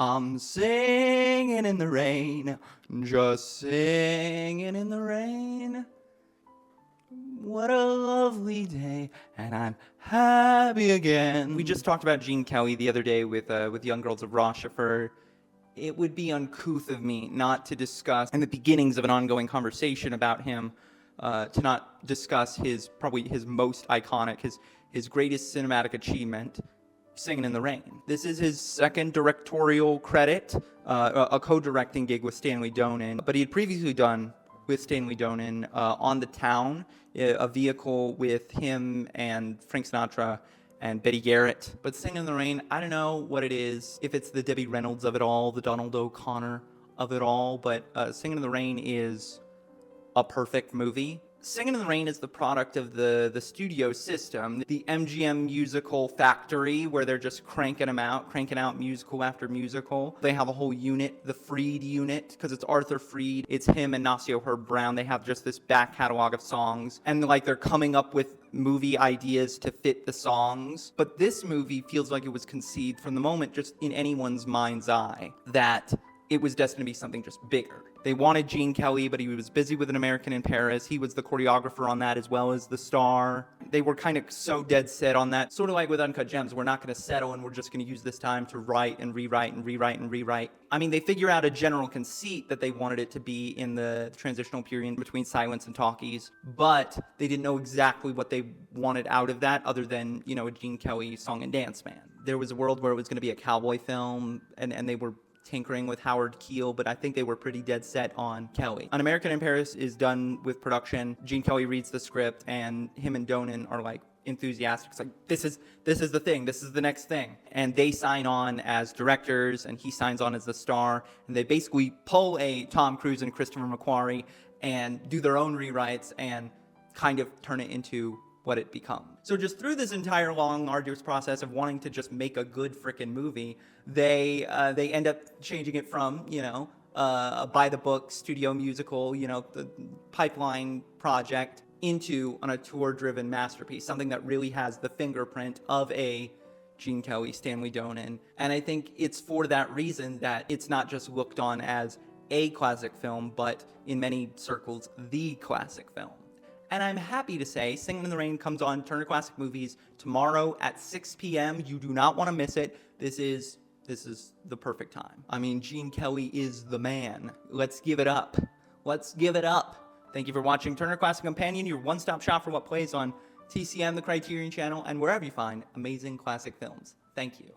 I'm singing in the rain, just singing in the rain. What a lovely day, and I'm happy again. We just talked about Gene Kelly the other day with Young Girls of Rochefort. It would be uncouth of me not to discuss, in the beginnings of an ongoing conversation about him, to not discuss probably his most iconic, his greatest cinematic achievement, Singin' in the Rain. This is his second directorial credit, a co-directing gig with Stanley Donen, but he had previously done with Stanley Donen On the Town, a vehicle with him and Frank Sinatra and Betty Garrett. But Singin' in the Rain, I don't know what it is, if it's the Debbie Reynolds of it all, the Donald O'Connor of it all, but Singin' in the Rain is a perfect movie. Singin' in the Rain is the product of the studio system, the MGM musical factory, where they're just cranking out musical after musical. They have a whole unit, the Freed unit, because it's Arthur Freed. It's him and Nacio Herb Brown. They have just this back catalog of songs, and like they're coming up with movie ideas to fit the songs. But this movie feels like it was conceived from the moment, just in anyone's mind's eye, that it was destined to be something just bigger. They wanted Gene Kelly, but he was busy with An American in Paris. He was the choreographer on that as well as the star. They were kind of so dead set on that. Sort of like with Uncut Gems, we're not going to settle and we're just going to use this time to write and rewrite and rewrite and rewrite. I mean, they figure out a general conceit that they wanted it to be in the transitional period between silence and talkies, but they didn't know exactly what they wanted out of that other than, a Gene Kelly song and dance band. There was a world where it was going to be a cowboy film, and they were tinkering with Howard Keel, but I think they were pretty dead set on Kelly. An American in Paris is done with production. Gene Kelly reads the script, and him and Donen are like enthusiastic. It's like, this is the thing. This is the next thing. And they sign on as directors, and he signs on as the star. And they basically pull a Tom Cruise and Christopher McQuarrie and do their own rewrites and kind of turn it into what it becomes. So just through this entire long, arduous process of wanting to just make a good frickin' movie, they end up changing it from, a by-the-book studio musical, the pipeline project, into on a tour-driven masterpiece, something that really has the fingerprint of a Gene Kelly, Stanley Donen. And I think it's for that reason that it's not just looked on as a classic film, but in many circles, the classic film. And I'm happy to say Singin' in the Rain comes on Turner Classic Movies tomorrow at 6 p.m. You do not want to miss it. This is the perfect time. I mean, Gene Kelly is the man. Let's give it up. Let's give it up. Thank you for watching Turner Classic Companion, your one-stop shop for what plays on TCM, the Criterion Channel, and wherever you find amazing classic films. Thank you.